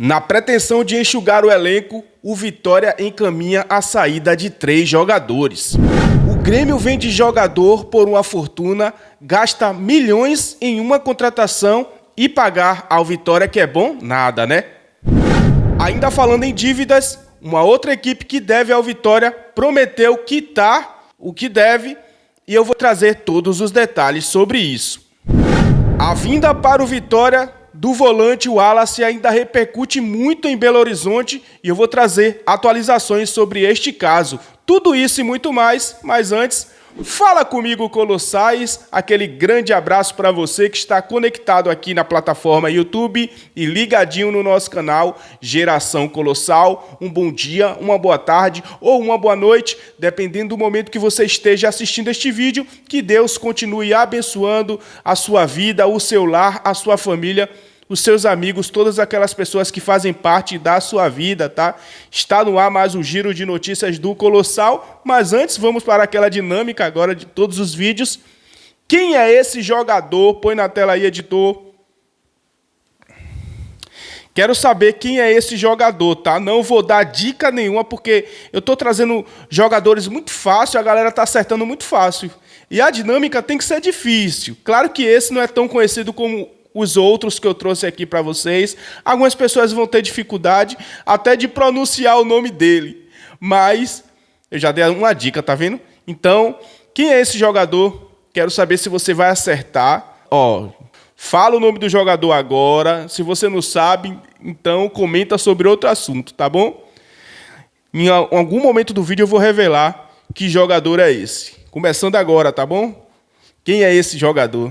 Na pretensão de enxugar o elenco, o Vitória encaminha a saída de 3 jogadores. O Grêmio vende jogador por uma fortuna, gasta milhões em uma contratação e pagar ao Vitória que é bom? Nada, né? Ainda falando em dívidas, uma outra equipe que deve ao Vitória prometeu quitar o que deve e eu vou trazer todos os detalhes sobre isso. A vinda para o Vitória do volante Wallace ainda repercute muito em Belo Horizonte e eu vou trazer atualizações sobre este caso. Tudo isso e muito mais, mas antes, fala comigo, Colossais. Aquele grande abraço para você que está conectado aqui na plataforma YouTube e ligadinho no nosso canal Geração Colossal. Um bom dia, uma boa tarde ou uma boa noite, dependendo do momento que você esteja assistindo este vídeo. Que Deus continue abençoando a sua vida, o seu lar, a sua família, os seus amigos, todas aquelas pessoas que fazem parte da sua vida, tá? Está no ar mais um giro de notícias do Colossal, mas antes vamos para aquela dinâmica agora de todos os vídeos. Quem é esse jogador? Põe na tela aí, editor. Quero saber quem é esse jogador, tá? Não vou dar dica nenhuma, porque eu tô trazendo jogadores muito fácil, a galera tá acertando muito fácil. E a dinâmica tem que ser difícil. Claro que esse não é tão conhecido como os outros que eu trouxe aqui para vocês. Algumas pessoas vão ter dificuldade até de pronunciar o nome dele. Mas eu já dei uma dica, tá vendo? Então, quem é esse jogador? Quero saber se você vai acertar. Ó, fala o nome do jogador agora. Se você não sabe, então comenta sobre outro assunto, tá bom? Em algum momento do vídeo eu vou revelar que jogador é esse. Começando agora, tá bom? Quem é esse jogador?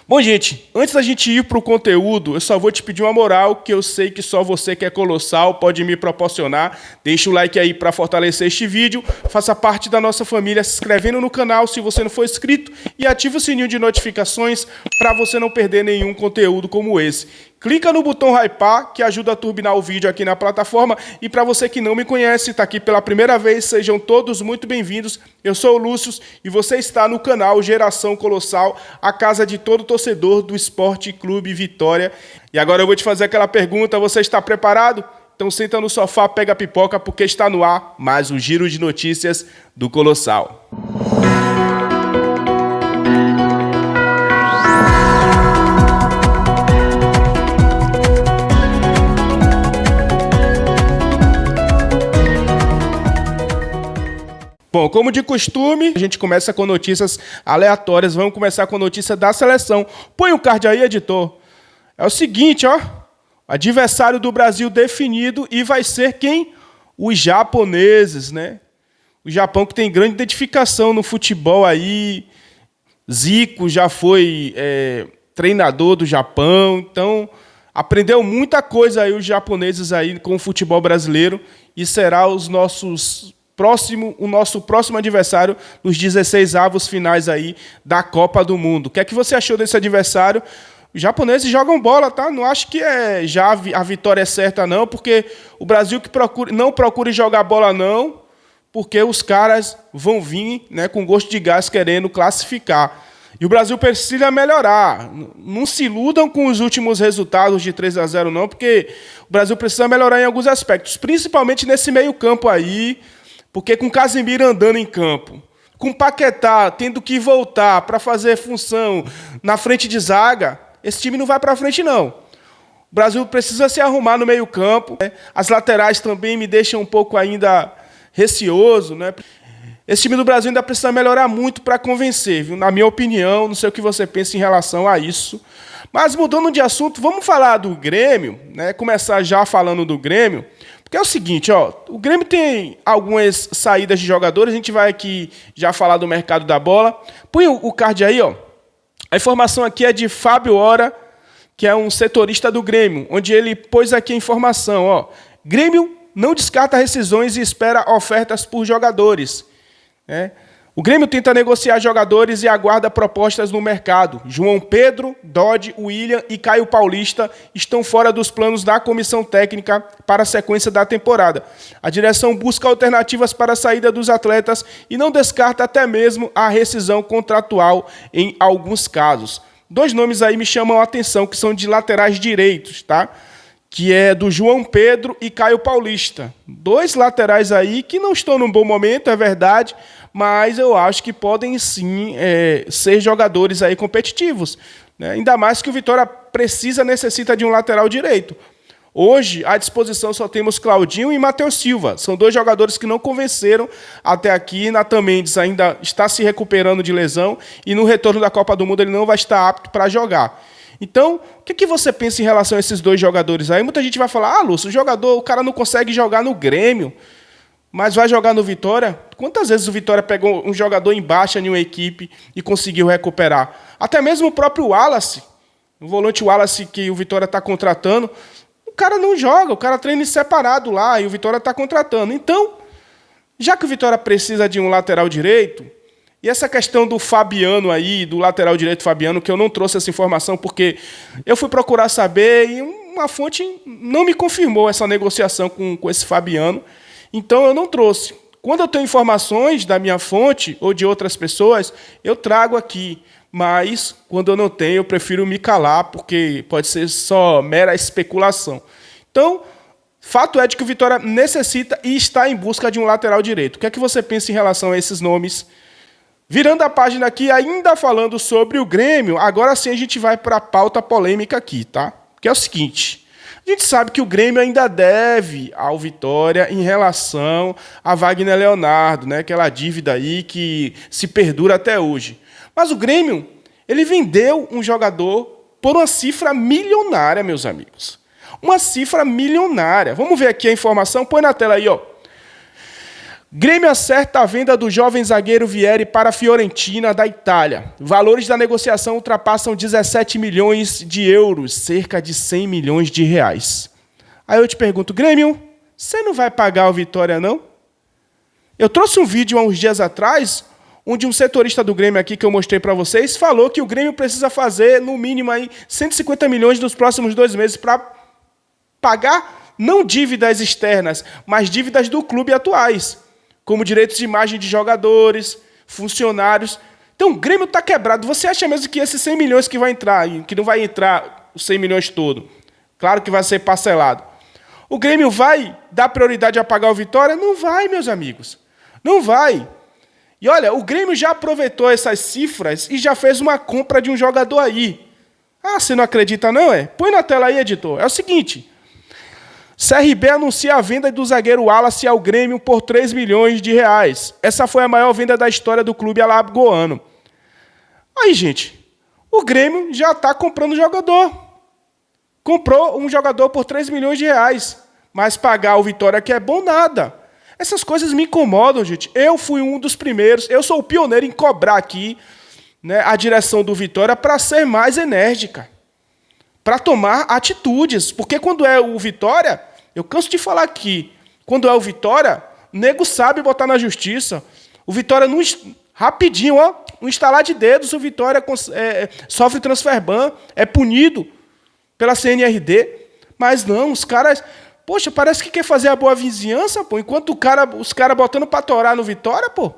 Bom, gente, antes da gente ir para o conteúdo, eu só vou te pedir uma moral, que eu sei que só você que é colossal pode me proporcionar. Deixa o like aí para fortalecer este vídeo, faça parte da nossa família se inscrevendo no canal se você não for inscrito e ative o sininho de notificações para você não perder nenhum conteúdo como esse. Clica no botão hypar, que ajuda a turbinar o vídeo aqui na plataforma. E para você que não me conhece, está aqui pela primeira vez, sejam todos muito bem-vindos. Eu sou o Lúcio e você está no canal Geração Colossal, a casa de todo torcedor do Esporte Clube Vitória. E agora eu vou te fazer aquela pergunta, você está preparado? Então senta no sofá, pega a pipoca, porque está no ar mais um giro de notícias do Colossal. Bom, como de costume, a gente começa com notícias aleatórias. Vamos começar com a notícia da seleção. Põe o card aí, editor. É o seguinte, ó. Adversário do Brasil definido e vai ser quem? Os japoneses, né? O Japão que tem grande identificação no futebol aí. Zico já foi treinador do Japão. Então, aprendeu muita coisa aí os japoneses aí com o futebol brasileiro. E será o nosso próximo adversário nos 16avos finais aí da Copa do Mundo. O que é que você achou desse adversário? Os japoneses jogam bola, tá? Não acho que já a vitória é certa, não, porque o Brasil não procure jogar bola, não, porque os caras vão vir, né, com gosto de gás querendo classificar. E o Brasil precisa melhorar. Não se iludam com os últimos resultados de 3-0, não, porque o Brasil precisa melhorar em alguns aspectos, principalmente nesse meio-campo aí. Porque com Casemiro andando em campo, com Paquetá tendo que voltar para fazer função na frente de zaga, esse time não vai para frente, não. O Brasil precisa se arrumar no meio-campo. Né? As laterais também me deixam um pouco ainda receoso. Né? Esse time do Brasil ainda precisa melhorar muito para convencer, viu? Na minha opinião, não sei o que você pensa em relação a isso. Mas mudando de assunto, vamos falar do Grêmio, né? Começar já falando do Grêmio. Porque é o seguinte, ó, o Grêmio tem algumas saídas de jogadores, a gente vai aqui já falar do mercado da bola. Põe o card aí, ó. A informação aqui é de Fábio Hora, que é um setorista do Grêmio, onde ele pôs aqui a informação, ó. Grêmio não descarta rescisões e espera ofertas por jogadores. Né? O Grêmio tenta negociar jogadores e aguarda propostas no mercado. João Pedro, Dodge, William e Caio Paulista estão fora dos planos da comissão técnica para a sequência da temporada. A direção busca alternativas para a saída dos atletas e não descarta até mesmo a rescisão contratual em alguns casos. 2 nomes aí me chamam a atenção, que são de laterais direitos, tá? que é do João Pedro e Caio Paulista. 2 laterais aí que não estão num bom momento, é verdade, mas eu acho que podem sim ser jogadores aí competitivos, né? Ainda mais que o Vitória necessita de um lateral direito. Hoje, à disposição, só temos Claudinho e Matheus Silva. São 2 jogadores que não convenceram até aqui. Nathan Mendes ainda está se recuperando de lesão e no retorno da Copa do Mundo ele não vai estar apto para jogar. Então, o que você pensa em relação a esses 2 jogadores aí? Muita gente vai falar, Lúcio, o cara não consegue jogar no Grêmio, mas vai jogar no Vitória? Quantas vezes o Vitória pegou um jogador em baixa em uma equipe e conseguiu recuperar? Até mesmo o próprio Wallace, o volante Wallace que o Vitória está contratando, o cara não joga, o cara treina separado lá e o Vitória está contratando. Então, já que o Vitória precisa de um lateral direito, e essa questão do Fabiano aí, do lateral direito Fabiano, que eu não trouxe essa informação porque eu fui procurar saber e uma fonte não me confirmou essa negociação com esse Fabiano, então eu não trouxe. Quando eu tenho informações da minha fonte ou de outras pessoas, eu trago aqui. Mas, quando eu não tenho, eu prefiro me calar, porque pode ser só mera especulação. Então, fato é de que o Vitória necessita e está em busca de um lateral direito. O que é que você pensa em relação a esses nomes? Virando a página aqui, ainda falando sobre o Grêmio, agora sim a gente vai para a pauta polêmica aqui, tá? Que é o seguinte, a gente sabe que o Grêmio ainda deve ao Vitória em relação a Wagner Leonardo, né? Aquela dívida aí que se perdura até hoje. Mas o Grêmio, ele vendeu um jogador por uma cifra milionária, meus amigos. Uma cifra milionária. Vamos ver aqui a informação, põe na tela aí, ó. Grêmio acerta a venda do jovem zagueiro Vieri para a Fiorentina, da Itália. Valores da negociação ultrapassam 17 milhões de euros, cerca de 100 milhões de reais. Aí eu te pergunto, Grêmio, você não vai pagar o Vitória, não? Eu trouxe um vídeo há uns dias atrás, onde um setorista do Grêmio aqui, que eu mostrei para vocês, falou que o Grêmio precisa fazer, no mínimo, aí, 150 milhões nos próximos 2 meses para pagar, não dívidas externas, mas dívidas do clube atuais, como direitos de imagem de jogadores, funcionários. Então, o Grêmio está quebrado. Você acha mesmo que esses 100 milhões que vai entrar, que não vai entrar os 100 milhões todo? Claro que vai ser parcelado. O Grêmio vai dar prioridade a pagar o Vitória? Não vai, meus amigos. Não vai. E olha, o Grêmio já aproveitou essas cifras e já fez uma compra de um jogador aí. Ah, você não acredita não, é? Põe na tela aí, editor. É o seguinte... CRB anuncia a venda do zagueiro Wallace ao Grêmio por 3 milhões de reais. Essa foi a maior venda da história do clube alagoano. Aí, gente, o Grêmio já está comprando jogador. Comprou um jogador por 3 milhões de reais. Mas pagar o Vitória que é bom nada. Essas coisas me incomodam, gente. Eu fui um dos primeiros, eu sou o pioneiro em cobrar aqui, né, a direção do Vitória para ser mais enérgica. Para tomar atitudes. Porque quando é o Vitória, eu canso de falar aqui, quando é o Vitória, o nego sabe botar na justiça. O Vitória, rapidinho, ó, um estalar de dedos, o Vitória sofre transfer ban, é punido pela CNRD. Mas não, os caras... Poxa, parece que quer fazer a boa vizinhança, pô, enquanto os caras botando para torar no Vitória, pô.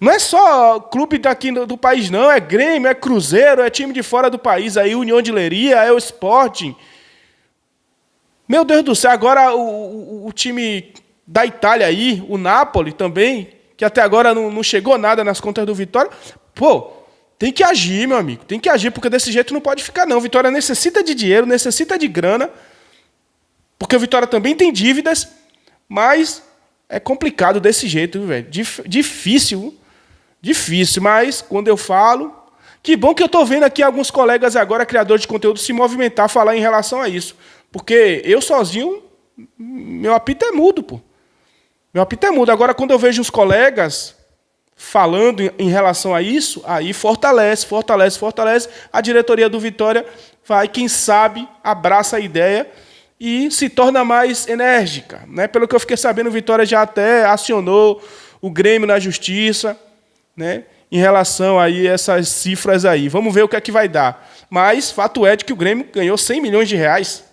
Não é só clube daqui do país, não. É Grêmio, é Cruzeiro, é time de fora do país. Aí União de Leiria, é o Sporting. Meu Deus do céu, agora o time da Itália aí, o Napoli também, que até agora não chegou nada nas contas do Vitória. Pô, tem que agir, meu amigo. Tem que agir, porque desse jeito não pode ficar, não. O Vitória necessita de dinheiro, necessita de grana, porque o Vitória também tem dívidas, mas é complicado desse jeito, velho. Difícil. Difícil, mas quando eu falo... Que bom que eu estou vendo aqui alguns colegas agora, criadores de conteúdo, se movimentar, falar em relação a isso. Porque eu sozinho, meu apito é mudo, pô. Meu apito é mudo. Agora, quando eu vejo os colegas falando em relação a isso, aí fortalece. A diretoria do Vitória vai, quem sabe, abraça a ideia e se torna mais enérgica, né? Pelo que eu fiquei sabendo, o Vitória já até acionou o Grêmio na justiça, né, em relação aí a essas cifras aí. Vamos ver o que é que vai dar. Mas fato é de que o Grêmio ganhou 100 milhões de reais,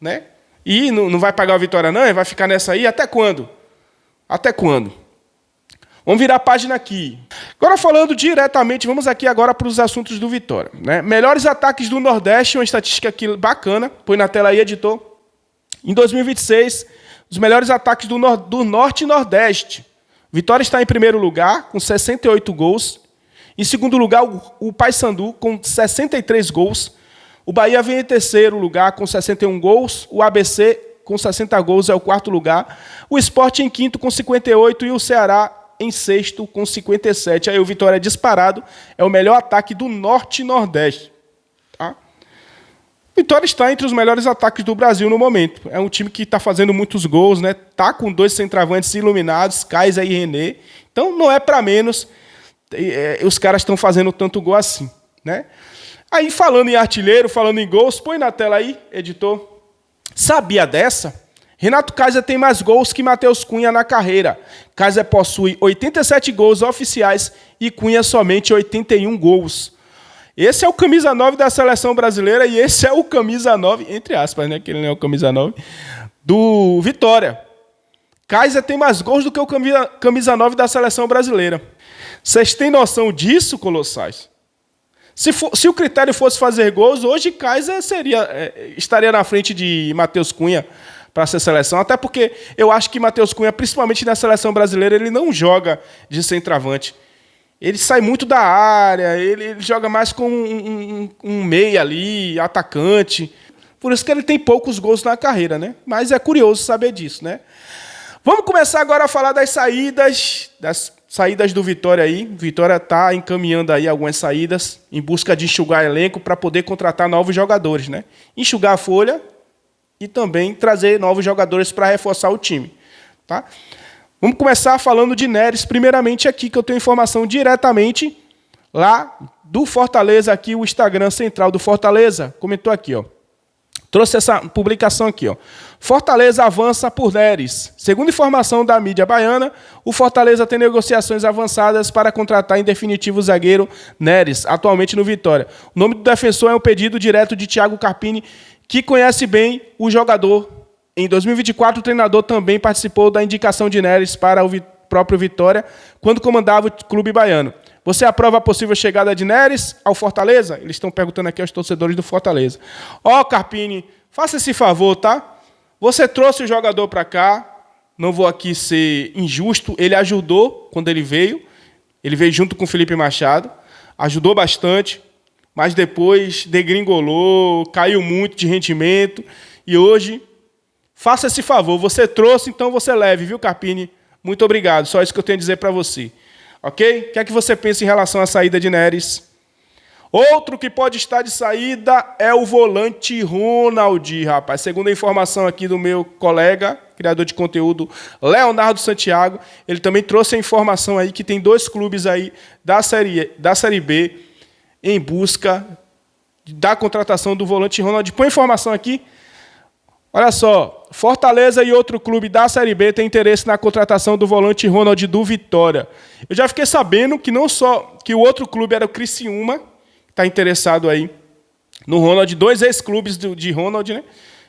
né? E não vai pagar a Vitória não, vai ficar nessa aí até quando? Até quando? Vamos virar a página aqui. Agora falando diretamente, vamos aqui agora para os assuntos do Vitória, né? Melhores ataques do Nordeste, uma estatística aqui bacana. Põe na tela aí, editor. Em 2026, os melhores ataques do Norte e Nordeste. Vitória está em primeiro lugar, com 68 gols. Em segundo lugar, o Paysandu, com 63 gols. O Bahia vem em terceiro lugar, com 61 gols. O ABC, com 60 gols, é o quarto lugar. O Sport em quinto, com 58. E o Ceará em sexto, com 57. Aí o Vitória é disparado. É o melhor ataque do Norte e Nordeste. Tá? Vitória está entre os melhores ataques do Brasil no momento. É um time que está fazendo muitos gols, né? Tá com 2 centroavantes iluminados, Kaiser e René. Então não é para menos. Os caras estão fazendo tanto gol assim, né? Aí falando em artilheiro, falando em gols, põe na tela aí, editor. Sabia dessa? Renato Kaiser tem mais gols que Matheus Cunha na carreira. Kaiser possui 87 gols oficiais e Cunha somente 81 gols. Esse é o camisa 9 da seleção brasileira e esse é o camisa 9, entre aspas, né, que ele não é o camisa 9, do Vitória. Kaiser tem mais gols do que o camisa 9 da seleção brasileira. Vocês têm noção disso, colossais? Se o critério fosse fazer gols, hoje Kaiser estaria na frente de Matheus Cunha para ser seleção, até porque eu acho que Matheus Cunha, principalmente na seleção brasileira, ele não joga de centroavante. Ele sai muito da área, ele joga mais com um meia ali, atacante. Por isso que ele tem poucos gols na carreira, né? Mas é curioso saber disso, né? Vamos começar agora a falar das saídas do Vitória aí. Vitória está encaminhando aí algumas saídas em busca de enxugar elenco para poder contratar novos jogadores, né? Enxugar a folha e também trazer novos jogadores para reforçar o time, tá? Vamos começar falando de Neres, primeiramente aqui, que eu tenho informação diretamente lá do Fortaleza, aqui o Instagram central do Fortaleza, comentou aqui, ó. Trouxe essa publicação aqui, ó. Fortaleza avança por Neres. Segundo informação da mídia baiana, o Fortaleza tem negociações avançadas para contratar em definitivo o zagueiro Neres, atualmente no Vitória. O nome do defensor é um pedido direto de Thiago Carpini, que conhece bem o jogador. Em 2024, o treinador também participou da indicação de Neres para o próprio Vitória, quando comandava o clube baiano. Você aprova a possível chegada de Neres ao Fortaleza? Eles estão perguntando aqui aos torcedores do Fortaleza. Ó, Carpini, faça esse favor, tá? Você trouxe o jogador para cá, não vou aqui ser injusto, ele ajudou quando ele veio junto com o Felipe Machado, ajudou bastante, mas depois degringolou, caiu muito de rendimento, e hoje... Faça esse favor, você trouxe, então você leve, viu, Carpini? Muito obrigado, só isso que eu tenho a dizer para você. Ok? O que é que você pensa em relação à saída de Neres? Outro que pode estar de saída é o volante Ronald, rapaz. Segundo a informação aqui do meu colega, criador de conteúdo, Leonardo Santiago, ele também trouxe a informação aí que tem 2 clubes aí da Série B em busca da contratação do volante Ronald. Põe a informação aqui. Olha só, Fortaleza e outro clube da Série B têm interesse na contratação do volante Ronald do Vitória. Eu já fiquei sabendo que não só que o outro clube era o Criciúma, que está interessado aí no Ronald, 2 ex-clubes de Ronald, né?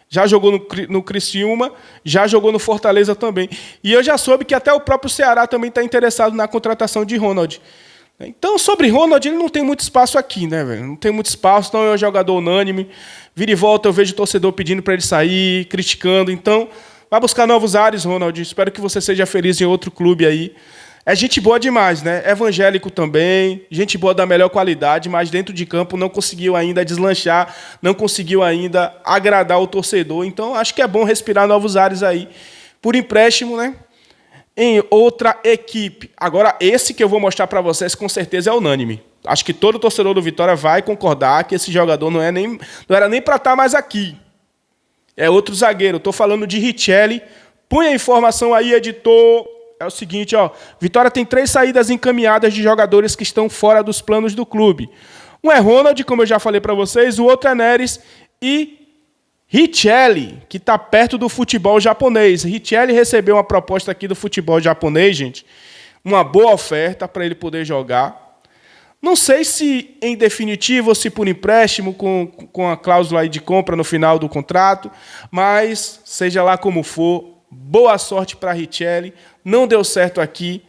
Já jogou no Criciúma, já jogou no Fortaleza também. E eu já soube que até o próprio Ceará também está interessado na contratação de Ronald. Então, sobre Ronald, ele não tem muito espaço aqui, né, velho? Não tem muito espaço, então é um jogador unânime. Vira e volta, eu vejo torcedor pedindo para ele sair, criticando. Então, vai buscar novos ares, Ronald. Espero que você seja feliz em outro clube aí. É gente boa demais, né? Evangélico também, gente boa da melhor qualidade, mas dentro de campo não conseguiu ainda deslanchar, não conseguiu ainda agradar o torcedor. Então, acho que é bom respirar novos ares aí. Por empréstimo, né? Em outra equipe. Agora, esse que eu vou mostrar para vocês, com certeza é unânime. Acho que todo torcedor do Vitória vai concordar que esse jogador não era nem para estar mais aqui. É outro zagueiro. Estou falando de Richelli. Põe a informação aí, editor. É o seguinte, ó. Vitória tem 3 saídas encaminhadas de jogadores que estão fora dos planos do clube. Um é Ronald, como eu já falei para vocês. O outro é Neres e Richelli, que está perto do futebol japonês. Richelli recebeu uma proposta aqui do futebol japonês, gente. Uma boa oferta para ele poder jogar. Não sei se em definitivo ou se por empréstimo, com a cláusula aí de compra no final do contrato, mas seja lá como for, boa sorte para Richelli. Não deu certo aqui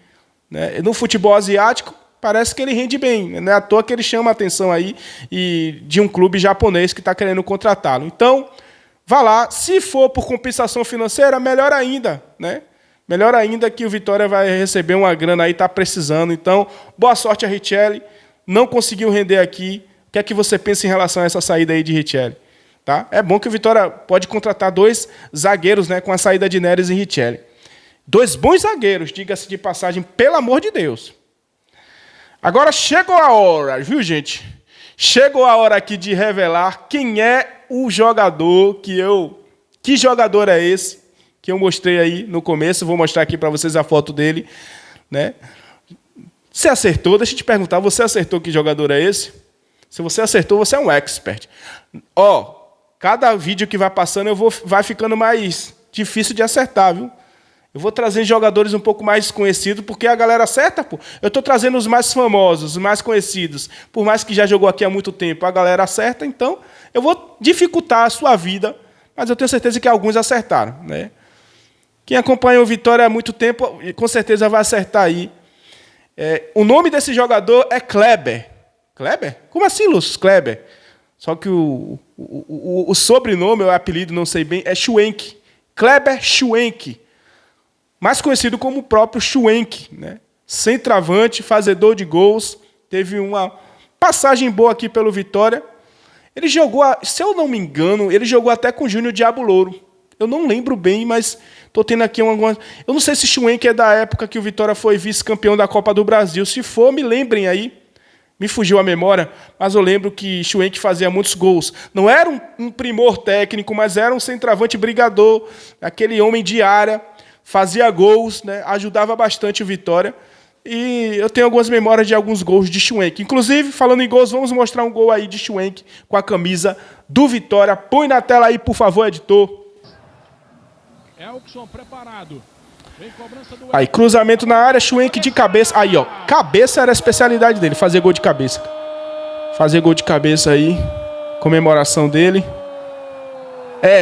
né? No futebol asiático, parece que ele rende bem. Não é à toa que ele chama a atenção aí de um clube japonês que está querendo contratá-lo. Então, vá lá. Se for por compensação financeira, melhor ainda, né? Melhor ainda que o Vitória vai receber uma grana aí, está precisando. Então, boa sorte a Richelli. Não conseguiu render aqui. O que é que você pensa em relação a essa saída aí de Richelli? Tá? É bom que o Vitória pode contratar 2 zagueiros, né, com a saída de Neres e Richelli. 2 bons zagueiros, diga-se de passagem, pelo amor de Deus. Agora chegou a hora, viu, gente? Chegou a hora aqui de revelar quem é o jogador Que jogador é esse que eu mostrei aí no começo? Vou mostrar aqui para vocês a foto dele, né? Você acertou? Deixa eu te perguntar, você acertou que jogador é esse? Se você acertou, você é um expert. Ó, cada vídeo que vai passando vai ficando mais difícil de acertar, viu? Eu vou trazer jogadores um pouco mais conhecidos, porque a galera acerta, pô. Eu estou trazendo os mais famosos, os mais conhecidos. Por mais que já jogou aqui há muito tempo, a galera acerta, então eu vou dificultar a sua vida, mas eu tenho certeza que alguns acertaram, né? Quem acompanha o Vitória há muito tempo, com certeza vai acertar aí. O nome desse jogador é Kleber. Kleber? Como assim, Lúcio? Kleber. Só que o sobrenome, o apelido, não sei bem, é Schwenk. Kleber Schwenk. Mais conhecido como o próprio Schwenk, né? Centroavante, fazedor de gols. Teve uma passagem boa aqui pelo Vitória. Ele jogou, se eu não me engano, ele jogou até com o Júnior Diabo Louro. Eu não lembro bem, mas estou tendo aqui algumas... Eu não sei se Schwenk é da época que o Vitória foi vice-campeão da Copa do Brasil. Se for, me lembrem aí. Me fugiu a memória, mas eu lembro que Schwenk fazia muitos gols. Não era um primor técnico, mas era um centroavante brigador, aquele homem de área, fazia gols, né? Ajudava bastante o Vitória. E eu tenho algumas memórias de alguns gols de Schwenk. Inclusive, falando em gols, vamos mostrar um gol aí de Schwenk com a camisa do Vitória. Põe na tela aí, por favor, editor. Elkson preparado. Aí, cruzamento na área, Schwenk de cabeça. Aí, ó, cabeça era a especialidade dele, fazer gol de cabeça. Fazer gol de cabeça aí, comemoração dele.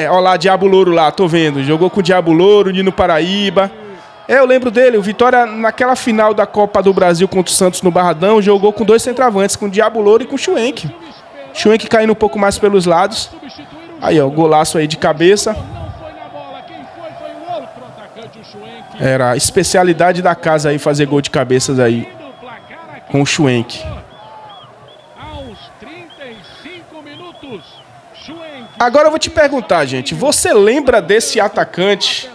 Ó lá, Diabo Louro lá, tô vendo. Jogou com o Diabo Louro, Nino Paraíba. Eu lembro dele, o Vitória, naquela final da Copa do Brasil contra o Santos no Barradão, jogou com 2 centroavantes, com o Diabo Louro e com o Schwenk. Schwenk caindo um pouco mais pelos lados. Aí, ó, golaço aí de cabeça. Era a especialidade da casa aí, fazer gol de cabeças aí com o Schwenk. Agora eu vou te perguntar, gente. Você lembra desse atacante?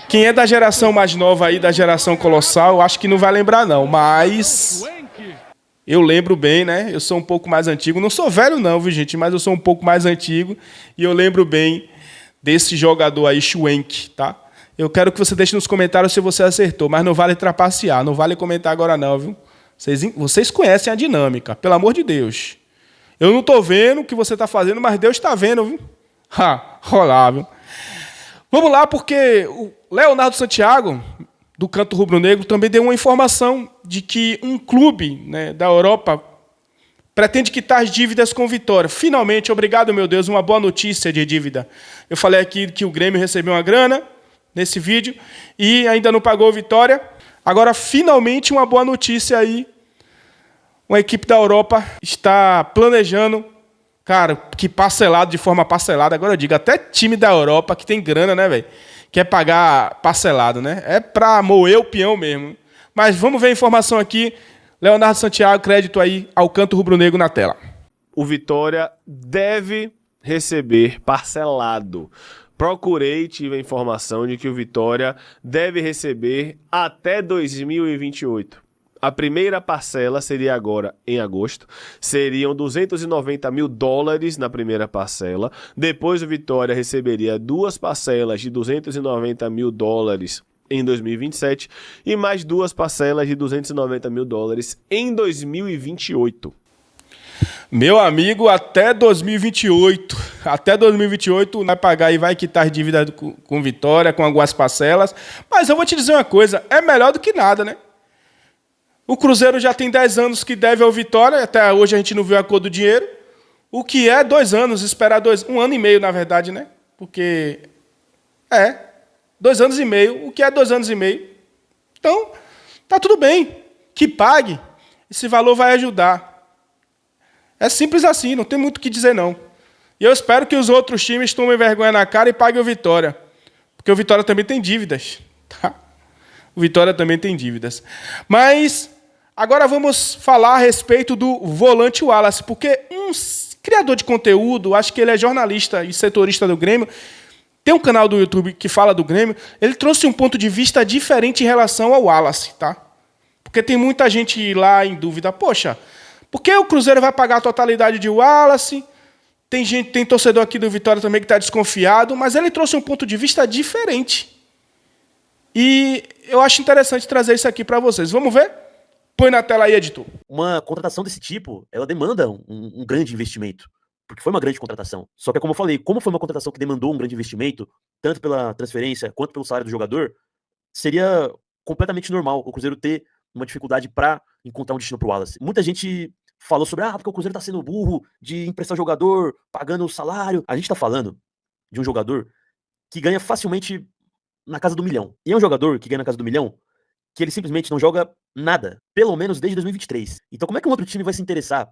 Quem é da geração mais nova aí, da geração colossal, acho que não vai lembrar não. Mas eu lembro bem, né? Eu sou um pouco mais antigo. Não sou velho não, viu, gente? Mas eu sou um pouco mais antigo. E eu lembro bem desse jogador aí, Schwenk, tá? Eu quero que você deixe nos comentários se você acertou, mas não vale trapacear, não vale comentar agora não, viu? Vocês conhecem a dinâmica, pelo amor de Deus. Eu não estou vendo o que você está fazendo, mas Deus está vendo, viu? Rolar, viu? Vamos lá, porque o Leonardo Santiago, do Canto Rubro-Negro, também deu uma informação de que um clube, né, da Europa pretende quitar as dívidas com Vitória. Finalmente, obrigado, meu Deus, uma boa notícia de dívida. Eu falei aqui que o Grêmio recebeu uma grana nesse vídeo e ainda não pagou a Vitória. Agora, finalmente, uma boa notícia aí. Uma equipe da Europa está planejando, cara, que parcelado, de forma parcelada. Agora eu digo, até time da Europa que tem grana, né, velho? Quer pagar parcelado, né? É pra moer o peão mesmo. Mas vamos ver a informação aqui. Leonardo Santiago, crédito aí ao Canto Rubro-Negro na tela. O Vitória deve receber parcelado. Procurei, tive a informação de que o Vitória deve receber até 2028. A primeira parcela seria agora em agosto, seriam $290 mil na primeira parcela. Depois o Vitória receberia 2 parcelas de $290 mil em 2027 e mais 2 parcelas de $290 mil em 2028. Meu amigo, até 2028. Até 2028 vai pagar e vai quitar dívidas com Vitória, com algumas parcelas. Mas eu vou te dizer uma coisa, é melhor do que nada, né? O Cruzeiro já tem 10 anos que deve ao Vitória, até hoje a gente não viu a cor do dinheiro. O que é 2 anos, esperar 1 ano e meio, na verdade, né? Porque 2 anos e meio, o que é 2 anos e meio? Então, tá tudo bem. que pague, esse valor vai ajudar. É simples assim, não tem muito o que dizer, não. E eu espero que os outros times tomem vergonha na cara e paguem o Vitória. Porque o Vitória também tem dívidas. Tá? O Vitória também tem dívidas. Mas agora vamos falar a respeito do volante Wallace, porque um criador de conteúdo, acho que ele é jornalista e setorista do Grêmio, tem um canal do YouTube que fala do Grêmio, ele trouxe um ponto de vista diferente em relação ao Wallace, tá? Porque tem muita gente lá em dúvida, poxa, por que o Cruzeiro vai pagar a totalidade de Wallace? Tem torcedor aqui do Vitória também que está desconfiado, mas ele trouxe um ponto de vista diferente. E eu acho interessante trazer isso aqui para vocês. Vamos ver? Põe na tela aí, editor. Uma contratação desse tipo, ela demanda um grande investimento. Porque foi uma grande contratação. Só que, como eu falei, como foi uma contratação que demandou um grande investimento, tanto pela transferência quanto pelo salário do jogador, seria completamente normal o Cruzeiro ter uma dificuldade para encontrar um destino para o Wallace. Muita gente falou sobre, porque o Cruzeiro tá sendo burro de emprestar jogador, pagando o salário. A gente tá falando de um jogador que ganha facilmente na casa do 1 milhão. E é um jogador que ganha na casa do 1 milhão que ele simplesmente não joga nada, pelo menos desde 2023. Então como é que um outro time vai se interessar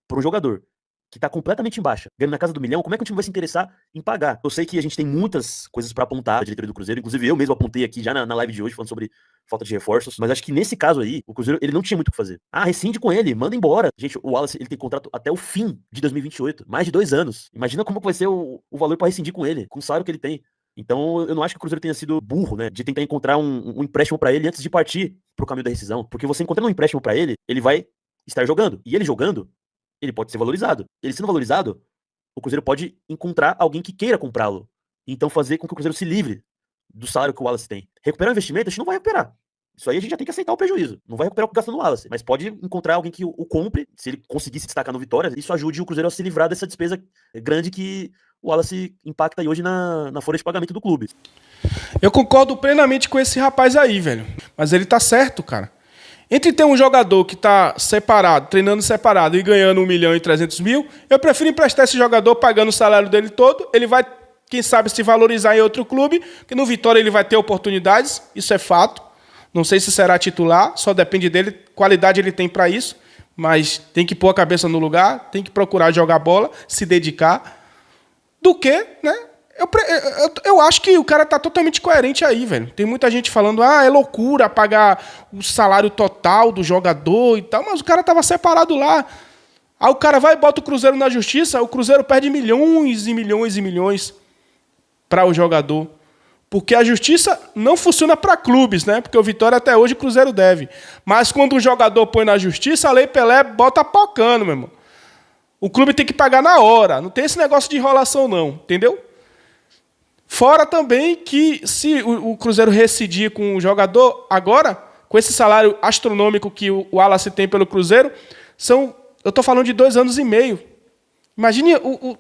por um jogador que tá completamente em baixa, ganhando na casa do 1 milhão? Como é que o time vai se interessar em pagar? Eu sei que a gente tem muitas coisas pra apontar da diretoria do Cruzeiro, inclusive eu mesmo apontei aqui já na live de hoje, falando sobre falta de reforços, mas acho que nesse caso aí, o Cruzeiro, ele não tinha muito o que fazer. Rescinde com ele, manda embora. Gente, o Wallace, ele tem contrato até o fim de 2028, mais de 2 anos. Imagina como que vai ser o valor pra rescindir com ele, com o salário que ele tem. Então, eu não acho que o Cruzeiro tenha sido burro, né, de tentar encontrar um empréstimo pra ele antes de partir pro caminho da rescisão, porque você encontrando um empréstimo pra ele, ele vai estar jogando, e ele jogando, ele pode ser valorizado. Ele sendo valorizado, o Cruzeiro pode encontrar alguém que queira comprá-lo. Então fazer com que o Cruzeiro se livre do salário que o Wallace tem. Recuperar o investimento, a gente não vai recuperar. Isso aí a gente já tem que aceitar o prejuízo. Não vai recuperar o que gastou no Wallace, mas pode encontrar alguém que o compre, se ele conseguir se destacar no Vitória, isso ajude o Cruzeiro a se livrar dessa despesa grande que o Wallace impacta aí hoje na folha de pagamento do clube. Eu concordo plenamente com esse rapaz aí, velho. Mas ele tá certo, cara. Entre ter um jogador que tá separado, treinando separado e ganhando 1.300.000, eu prefiro emprestar esse jogador pagando o salário dele todo. Ele vai, quem sabe, se valorizar em outro clube, porque no Vitória ele vai ter oportunidades, isso é fato. Não sei se será titular, só depende dele, qualidade ele tem para isso, mas tem que pôr a cabeça no lugar, tem que procurar jogar bola, se dedicar. Do que, né? Eu acho que o cara tá totalmente coerente aí, velho. Tem muita gente falando, é loucura pagar o salário total do jogador e tal, mas o cara tava separado lá. Aí o cara vai e bota o Cruzeiro na justiça, o Cruzeiro perde milhões e milhões e milhões para o jogador. Porque a justiça não funciona para clubes, né? Porque o Vitória até hoje o Cruzeiro deve. Mas quando um jogador põe na justiça, a Lei Pelé bota pocando, meu irmão. O clube tem que pagar na hora. Não tem esse negócio de enrolação, não. Entendeu? Fora também que se o Cruzeiro rescindir com o jogador agora, com esse salário astronômico que o Wallace tem pelo Cruzeiro, eu estou falando de 2 anos e meio. Imagine o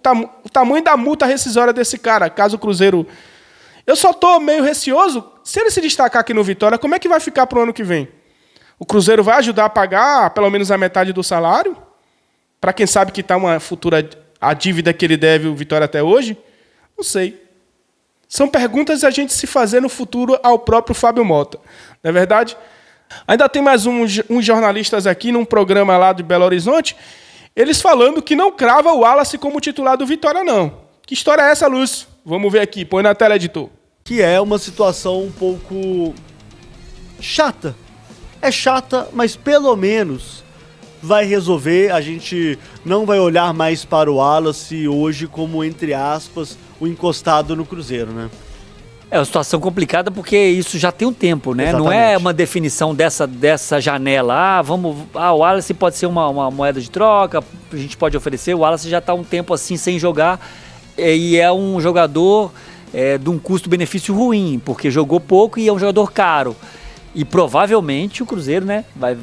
tamanho da multa rescisória desse cara, caso o Cruzeiro... Eu só estou meio receoso, se ele se destacar aqui no Vitória, como é que vai ficar para o ano que vem? O Cruzeiro vai ajudar a pagar pelo menos a metade do salário? Para quem sabe que está uma futura... a dívida que ele deve o Vitória até hoje? Não sei. São perguntas a gente se fazer no futuro ao próprio Fábio Mota. Não é verdade? Ainda tem mais uns jornalistas aqui num programa lá de Belo Horizonte, eles falando que não crava o Wallace como titular do Vitória, não. Que história é essa, Lúcio? Vamos ver aqui. Põe na tela, editor. Que é uma situação um pouco chata. É chata, mas pelo menos vai resolver. A gente não vai olhar mais para o Wallace hoje como, entre aspas, o encostado no Cruzeiro, né? É uma situação complicada porque isso já tem um tempo, né? Exatamente. Não é uma definição dessa janela. O Wallace pode ser uma moeda de troca, a gente pode oferecer. O Wallace já está um tempo assim sem jogar e é um jogador de um custo-benefício ruim, porque jogou pouco e é um jogador caro. E provavelmente o Cruzeiro, né, vai,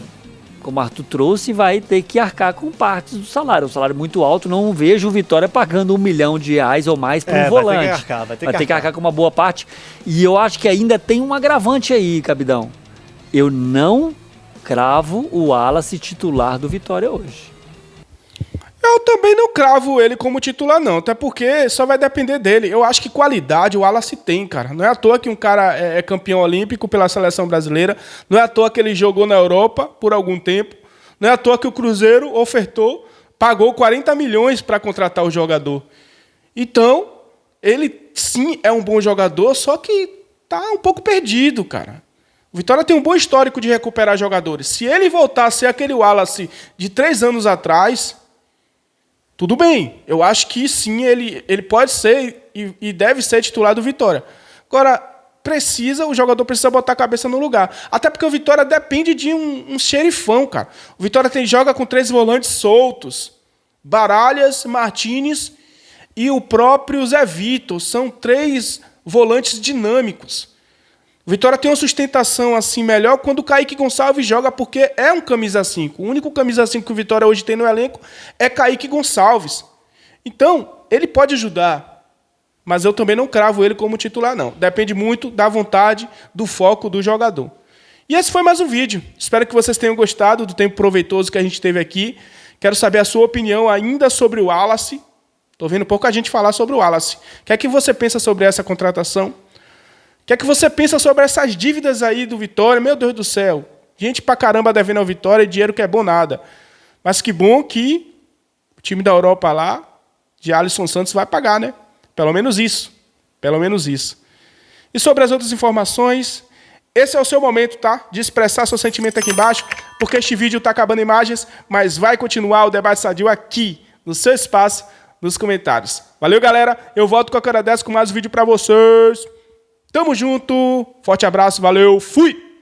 como o Arthur trouxe, vai ter que arcar com partes do salário. Um salário muito alto, não vejo o Vitória pagando R$1 milhão ou mais por um volante. Vai ter que arcar com uma boa parte. E eu acho que ainda tem um agravante aí, Cabidão. Eu não cravo o Wallace titular do Vitória hoje. Eu também não cravo ele como titular, não. Até porque só vai depender dele. Eu acho que qualidade o Wallace tem, cara. Não é à toa que um cara é campeão olímpico pela seleção brasileira. Não é à toa que ele jogou na Europa por algum tempo. Não é à toa que o Cruzeiro ofertou, pagou 40 milhões para contratar o jogador. Então, ele sim é um bom jogador, só que tá um pouco perdido, cara. O Vitória tem um bom histórico de recuperar jogadores. Se ele voltar a ser aquele Wallace de 3 anos atrás, tudo bem. Eu acho que sim, ele pode ser e deve ser titular do Vitória. Agora, o jogador precisa botar a cabeça no lugar. Até porque o Vitória depende de um xerifão, cara. O Vitória joga com 3 volantes soltos. Baralhas, Martínez e o próprio Zé Vitor. São 3 volantes dinâmicos. O Vitória tem uma sustentação assim melhor quando o Kaique Gonçalves joga, porque é um camisa 5. O único camisa 5 que o Vitória hoje tem no elenco é Kaique Gonçalves. Então, ele pode ajudar, mas eu também não cravo ele como titular, não. Depende muito da vontade, do foco do jogador. E esse foi mais um vídeo. Espero que vocês tenham gostado do tempo proveitoso que a gente teve aqui. Quero saber a sua opinião ainda sobre o Wallace. Estou vendo pouca gente falar sobre o Wallace. O que é que você pensa sobre essa contratação? O que é que você pensa sobre essas dívidas aí do Vitória? Meu Deus do céu. Gente pra caramba devendo ao Vitória e dinheiro que é bom nada. Mas que bom que o time da Europa lá, de Alisson Santos, vai pagar, né? Pelo menos isso. Pelo menos isso. E sobre as outras informações, esse é o seu momento, tá? De expressar seu sentimento aqui embaixo, porque este vídeo tá acabando em imagens, mas vai continuar o debate sadio aqui, no seu espaço, nos comentários. Valeu, galera. Eu volto com a cara dessa com mais um vídeo pra vocês. Tamo junto, forte abraço, valeu, fui!